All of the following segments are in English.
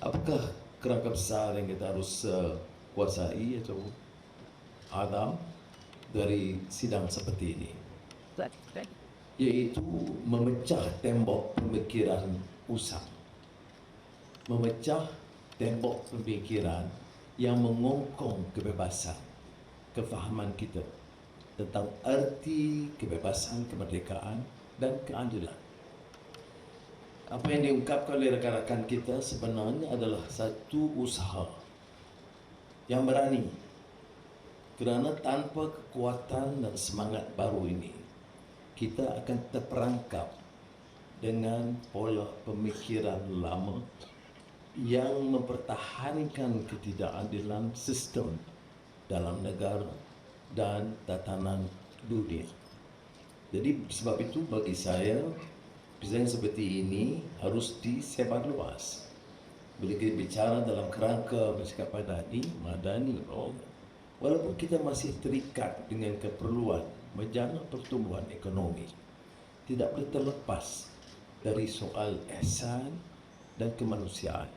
Apakah kerangka besar yang kita harus kuasai atau adam dari sidang seperti ini? Yaitu memecah tembok pemikiran usang, memecah tembok pemikiran yang mengongkong kebebasan, kefahaman kita tentang arti kebebasan, kemerdekaan dan keadilan. Apa yang diungkapkan oleh rakan-rakan kita sebenarnya adalah satu usaha yang berani, kerana tanpa kekuatan dan semangat baru ini kita akan terperangkap dengan pola pemikiran lama yang mempertahankan ketidakadilan sistem dalam negara dan tatanan dunia. Jadi sebab itu bagi saya presiden seperti ini harus disebarluas. Bila kita bicara dalam kerangka bersikap madani, walaupun kita masih terikat dengan keperluan menjaga pertumbuhan ekonomi, tidak boleh terlepas dari soal ihsan dan kemanusiaan.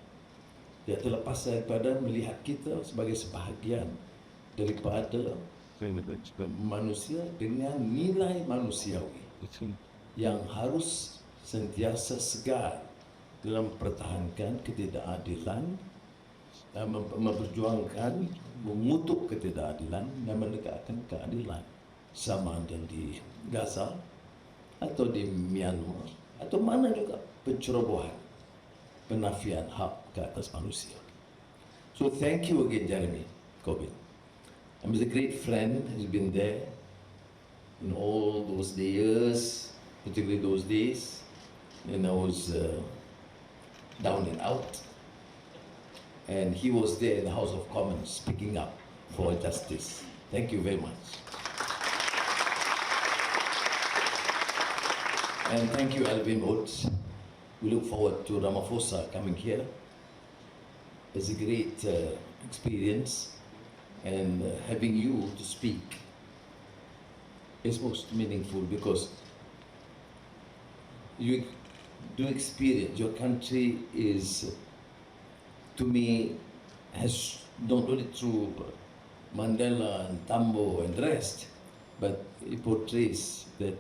Tidak terlepas daripada melihat kita sebagai sebahagian daripada manusia dengan nilai manusiawi yang harus sentiasa segar dalam mempertahankan ketidakadilan dan memperjuangkan mengutuk ketidakadilan dan menegakkan keadilan, sama ada di Gaza atau di Myanmar atau mana juga pencerobohan, penafian hak ke atas manusia. So thank you again, Jeremy Corbyn. I'm a great friend who's been there in all those years, particularly those days when I was down and out, and he was there in the House of Commons speaking up for justice. Thank you very much. And thank you, Alvin Oates. We look forward to Ramaphosa coming here. It's a great experience, and having you to speak is most meaningful because you do experience your country is, to me, has not only through Mandela and Tambo and the rest, but it portrays that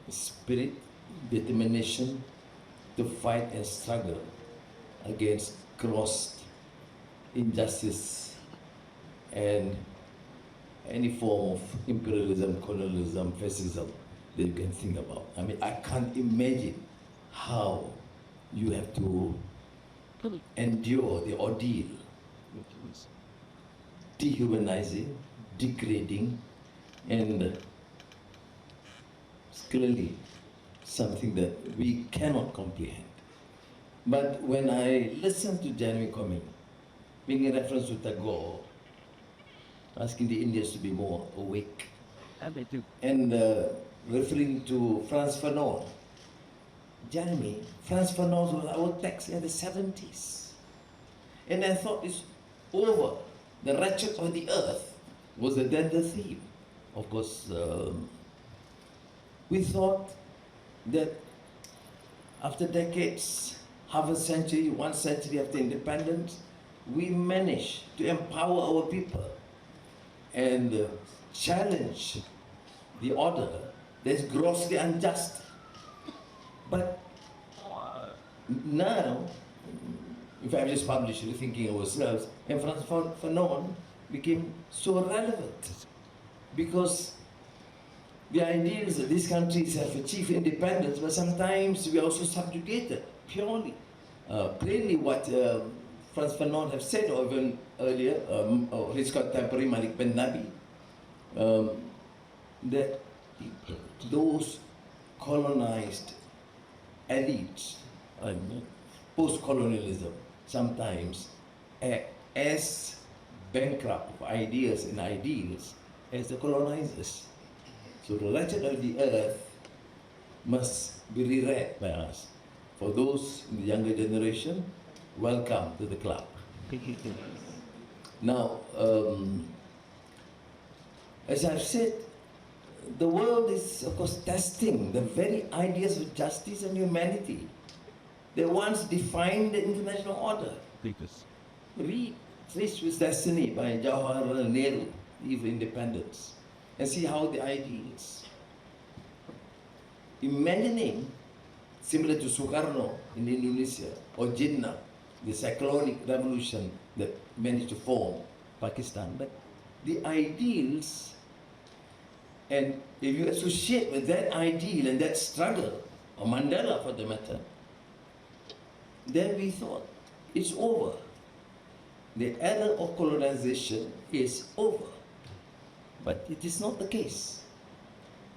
spirit, determination to fight and struggle against gross injustice and any form of imperialism, colonialism, fascism that you can think about. I mean, I can't imagine how you have to endure the ordeal, dehumanizing, degrading, and clearly something that we cannot comprehend. But when I listen to Jeremy Corbyn, making reference to Tagore, asking the Indians to be more awake, and referring to Frantz Fanon, Jeremy, Frantz Fanon was our text in the 70s. And I thought it's over. The wretched of the earth was then the theme. Of course, we thought that after decades, half a century, 1 century after independence, we managed to empower our people and challenge the order that's grossly unjust. But now, in fact, just published Thinking of Ourselves, and Frantz Fanon became so relevant because the ideals that these countries have achieved independence, but sometimes we are also subjugated purely. Plainly what Frantz Fanon have said, or even earlier, or his contemporary Malik Ben Nabi, that those colonized elites, post-colonialism, sometimes as bankrupt of ideas and ideals as the colonizers. So the legend of the earth must be reread by us. For those in the younger generation, welcome to the club. Now, as I've said, the world is, of course, testing the very ideas of justice and humanity. they once defined the international order. Latest. Read Trace with Destiny by Jawaharlal Nehru, Eve of Independence, and see how the ideals. Imagining, similar to Sukarno in Indonesia, or Jinnah, the cyclonic revolution that managed to form Pakistan, but the ideals, and if you associate with that ideal and that struggle, or Mandela for the matter, then we thought it's over. The era of colonization is over. But it is not the case.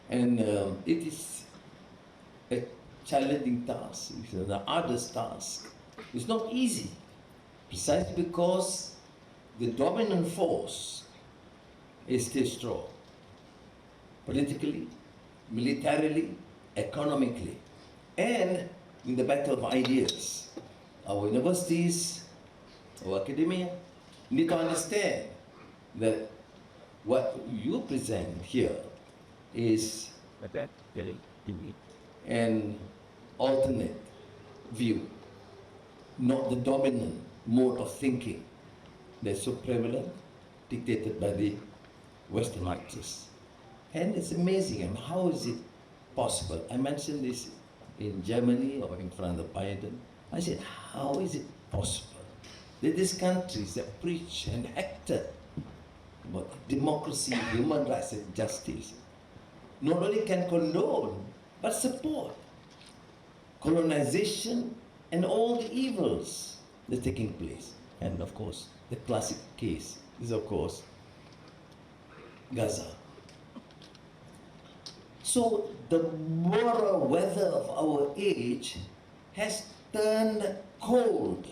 And it is a challenging task, it's an arduous task. It's not easy, precisely because the dominant force is still strong, politically, militarily, economically, and in the battle of ideas. Our universities, our academia need to understand that what you present here is an alternate view, not the dominant mode of thinking that's so prevalent, dictated by the Western actors. And it's amazing. And how is it possible? I mentioned this in Germany or in front of Biden. I said, how is it possible that these countries that preach and hector about democracy, human rights, and justice not only can condone but support colonization and all the evils that are taking place? And of course, the classic case is, of course, Gaza. So the moral weather of our age has turned cold.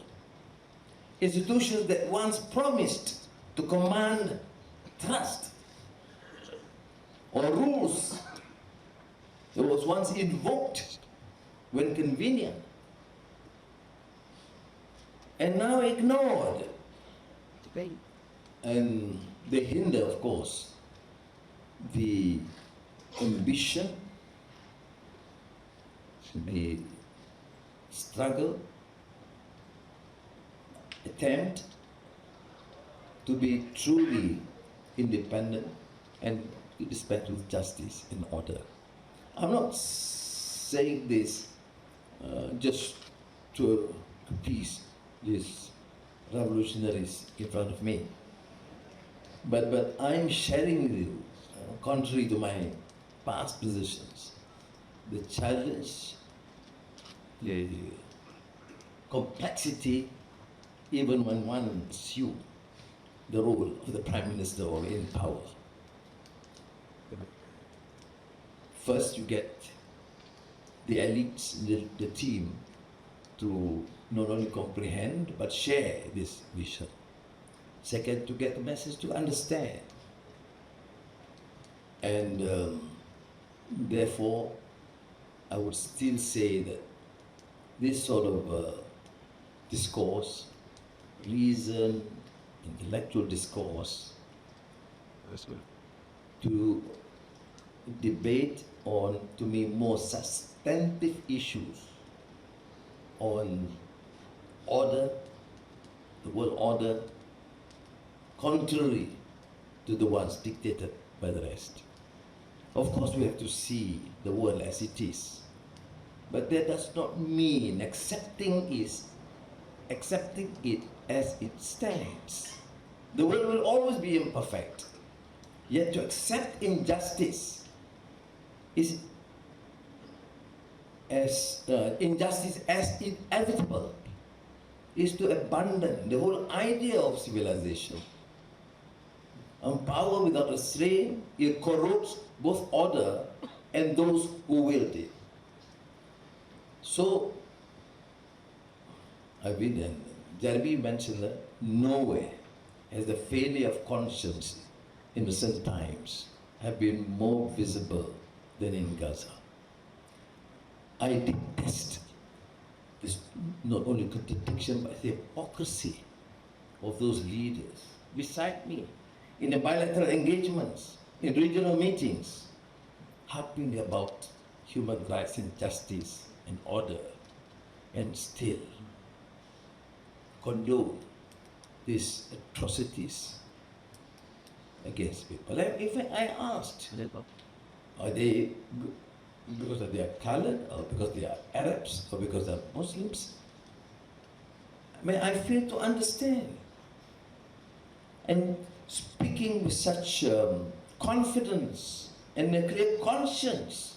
Institutions that once promised to command trust, or rules that was once invoked when convenient, and now ignored. And they hinder, of course, the ambition, the struggle, attempt to be truly independent and respect with justice and order. I'm not saying this just to appease these revolutionaries in front of me, but I'm sharing with you, contrary to my past positions, the challenge, the complexity, even when one assumes the role of the Prime Minister or in power. First, you get the elites, the team, to not only comprehend but share this vision. Second, to get the message to understand. And therefore, I would still say that this sort of discourse, reason, intellectual discourse, to debate on, to me, more substantive issues on order, the world order, contrary to the ones dictated by the rest. Of course, we have to see the world as it is, but that does not mean accepting it as it stands. The world will always be imperfect, yet to accept injustice is injustice as inevitable, is to abandon the whole idea of civilization. And power without restraint, it corrodes both order and those who wield it. So, Jeremy mentioned that nowhere has the failure of conscience in recent times have been more visible than in Gaza. I detest this not only contradiction but the hypocrisy of those leaders beside me in the bilateral engagements, in regional meetings, harping about human rights and justice and order. and still condone these atrocities against people. If I asked, are they because they are colored, or because they are Arabs, or because they are Muslims? I fail to understand. And speaking with such confidence and a clear conscience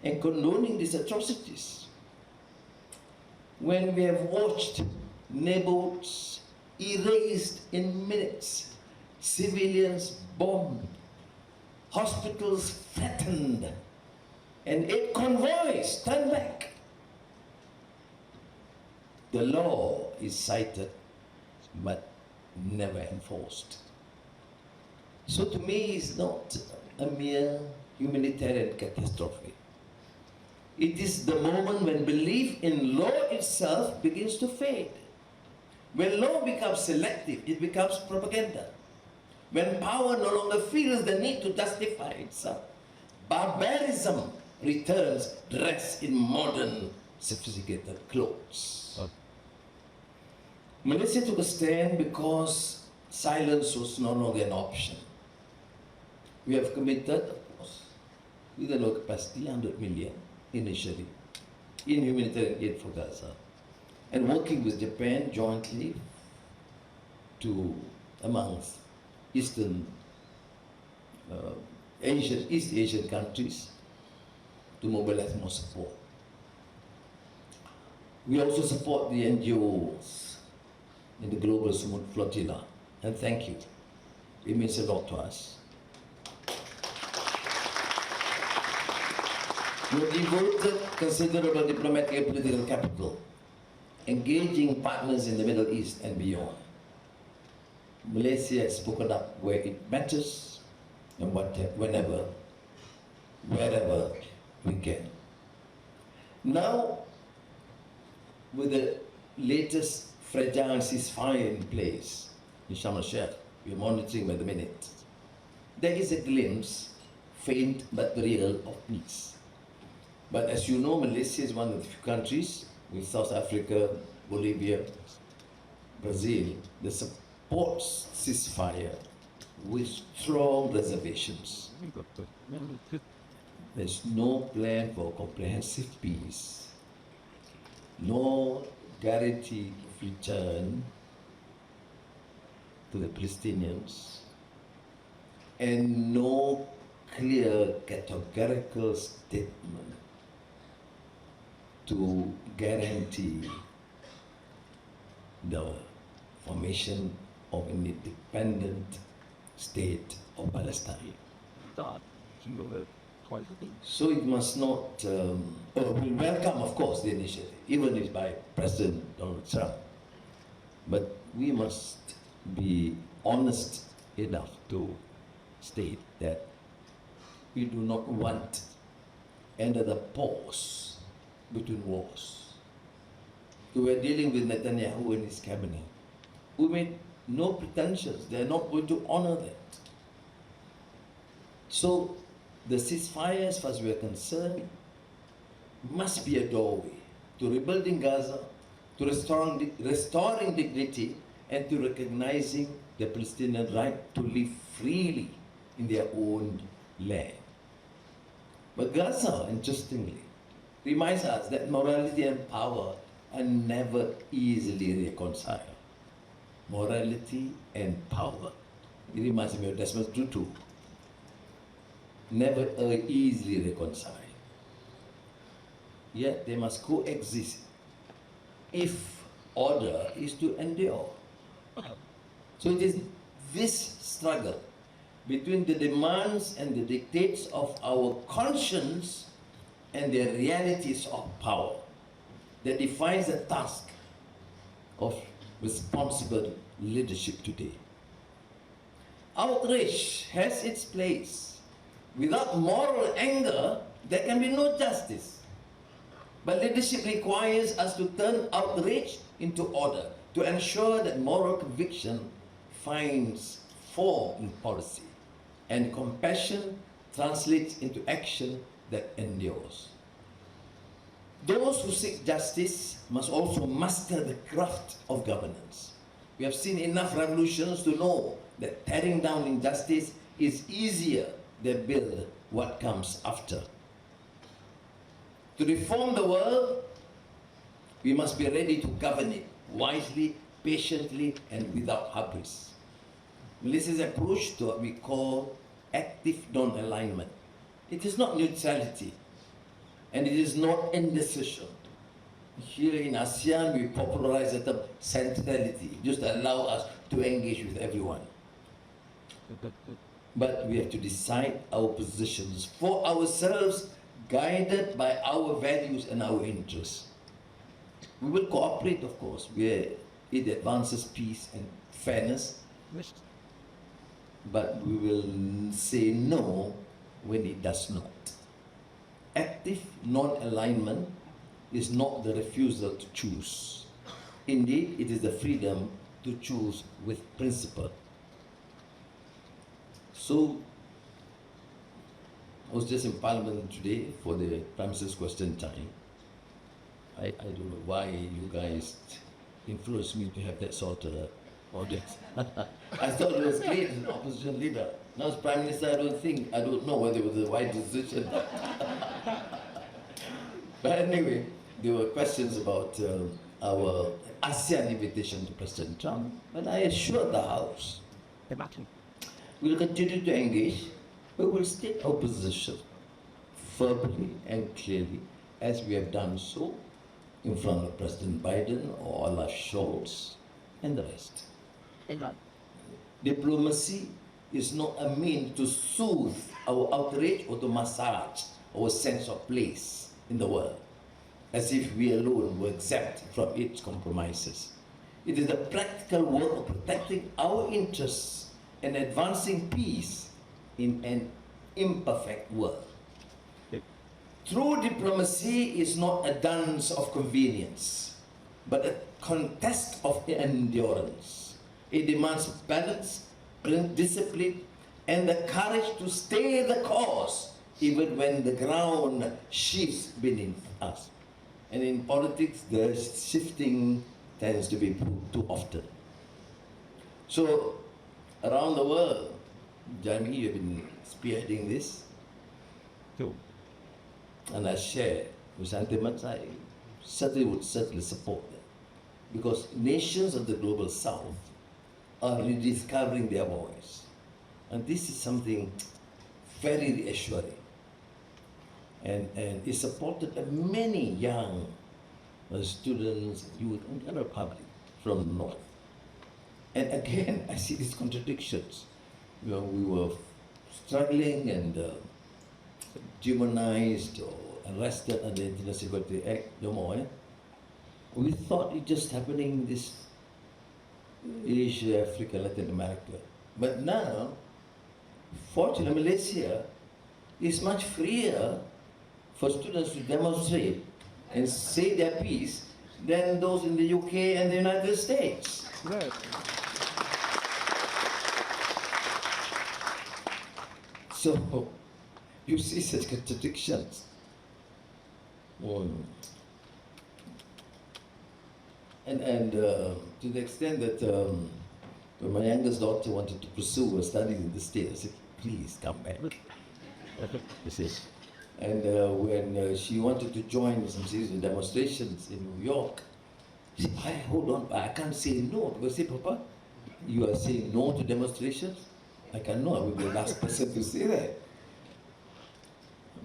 and condoning these atrocities, when we have watched neighborhoods erased in minutes, civilians bombed, hospitals flattened, and aid convoys turned back, the law is cited but never enforced. So to me, it's not a mere humanitarian catastrophe. It is the moment when belief in law itself begins to fade. When law becomes selective, it becomes propaganda. When power no longer feels the need to justify itself, barbarism returns dressed in modern, sophisticated clothes. Malaysia took a stand because silence was no longer an option. We have committed, of course, with a low capacity, 100 million initially, in humanitarian aid for Gaza, and working with Japan jointly amongst East Asian countries to mobilize more support. We also support the NGOs in the global flotilla, and thank you. It means a lot to us. We have devoted considerable diplomatic and political capital, engaging partners in the Middle East and beyond. Malaysia has spoken up where it matters and whenever, wherever we can. Now, with the latest fragile ceasefire in place in Sharm el-Sheikh, we are monitoring by the minute, there is a glimpse, faint but real, of peace. But as you know, Malaysia is one of the few countries, with South Africa, Bolivia, Brazil, that supports ceasefire with strong reservations. There's no plan for comprehensive peace, no guarantee of return to the Palestinians, and no clear categorical statement to guarantee the formation of an independent state of Palestine. So it must not, we welcome, of course, the initiative, even if by President Donald Trump. But we must be honest enough to state that we do not want another pause between wars. We were dealing with Netanyahu and his cabinet, who made no pretensions. They are not going to honor that. So the ceasefire, as far as we are concerned, must be a doorway to rebuilding Gaza, to restoring dignity, and to recognizing the Palestinian right to live freely in their own land. But Gaza, interestingly, reminds us that morality and power are never easily reconciled. Morality and power. It reminds me of Desmond Tutu. Never easily reconciled. Yet they must coexist if order is to endure. So it is this struggle between the demands and the dictates of our conscience and the realities of power that defines the task of responsible leadership today. Outrage has its place. Without moral anger, there can be no justice. But leadership requires us to turn outrage into order, to ensure that moral conviction finds form in policy, and compassion translates into action that endures. Those who seek justice must also master the craft of governance. We have seen enough revolutions to know that tearing down injustice is easier than build what comes after. To reform the world, we must be ready to govern it wisely, patiently, and without hubris. Malaysia's approach to what we call active non-alignment. It is not neutrality, and it is not indecision. Here in ASEAN, we popularize the term centrality, just to allow us to engage with everyone. But we have to decide our positions for ourselves, guided by our values and our interests. We will cooperate, of course, where it advances peace and fairness, but we will say no when it does not. Active non-alignment is not the refusal to choose. Indeed, it is the freedom to choose with principle. So, I was just in Parliament today for the Prime Minister's question time. I don't know why you guys influenced me to have that sort of audience. I thought it was great as an opposition leader. Now as Prime Minister, I don't know whether it was the right decision. But anyway, there were questions about our ASEAN invitation to President Trump, but I assured the House we will continue to engage, but we will state our position firmly and clearly, as we have done so in front of President Biden or Olaf Scholz and the rest. Diplomacy is not a means to soothe our outrage or to massage our sense of place in the world, as if we alone were exempt from its compromises. It is the practical work of protecting our interests and advancing peace in an imperfect world. True diplomacy is not a dance of convenience, but a contest of endurance. It demands balance, discipline, and the courage to stay the course even when the ground shifts beneath us. And in politics, the shifting tends to be too often. So, around the world, Jeremy, you've been spearheading this. And I share with sentiments, I would certainly support them. Because nations of the global south are rediscovering their voice. And this is something very reassuring. And is supported by many young students, youth, and other public from the north. And again, I see these contradictions. You know, we were struggling and demonized or arrested under the International Security Act, no more. We thought it just happening in this Asia, Africa, Latin America. But now, fortunately, Malaysia is much freer for students to demonstrate and say their piece than those in the UK and the United States. Right. So, you see such contradictions. And to the extent that when my youngest daughter wanted to pursue a study in the States, I said, please come back. You see. And when she wanted to join some series of demonstrations in New York, she said, hold on, I can't say no. Because I say, Papa, you are saying no to demonstrations? I cannot, I will be the last person to say that.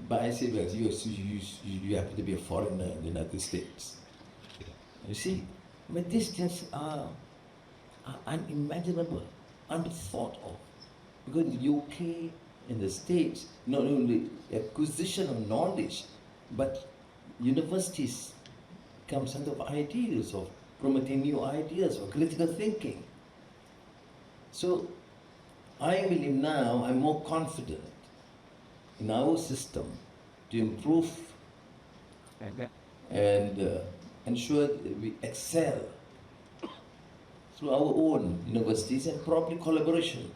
But I say, well, you happen to be a foreigner in the United States. You see, but these things are unimaginable, unthought of. Because in the UK, in the States, not only acquisition of knowledge, but universities come center of ideas, of promoting new ideas, of critical thinking. So, I believe now I'm more confident in our system to improve and ensure that we excel through our own universities and probably collaboration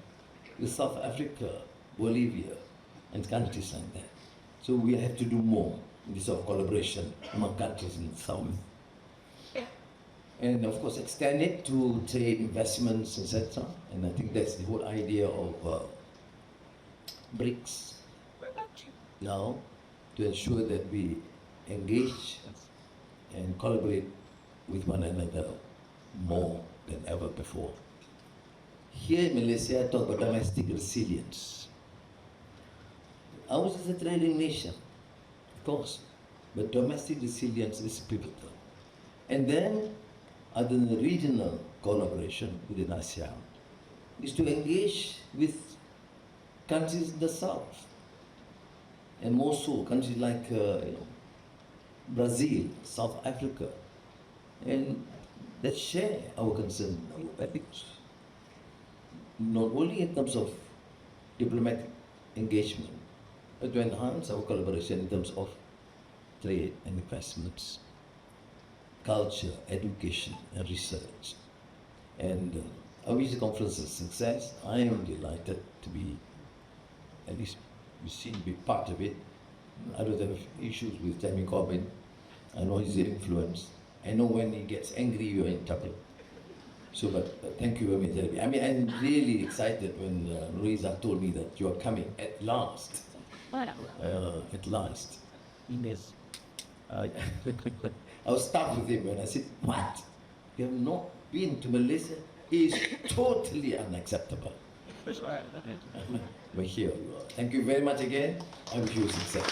with South Africa, Bolivia, and countries like that. So we have to do more. this sort of collaboration among countries in the South. And of course, extend it to trade, investments, etc. And I think that's the whole idea of BRICS now, to ensure that we engage and collaborate with one another more than ever before. Here in Malaysia, I talk about domestic resilience. Ours is a trading nation, of course, but domestic resilience is pivotal. And then, other than the regional collaboration within ASEAN, is to engage with countries in the South, and more so countries like Brazil, South Africa, and that share our concern, our ethics, not only in terms of diplomatic engagement, but to enhance our collaboration in terms of trade and investments, culture, education, and research. And I wish the conference a success. I am delighted to be, at least you seem to be part of it. I don't have issues with Jeremy Corbyn. I know his influence. I know when he gets angry, you're in trouble. So, but thank you very much, Jeremy. I mean, I'm really excited when Louisa told me that you are coming at last. At last. Yes. I was stuck with him when I said, "What? You have not been to Malaysia? It is totally unacceptable." But here you are. Thank you very much again. I wish you success.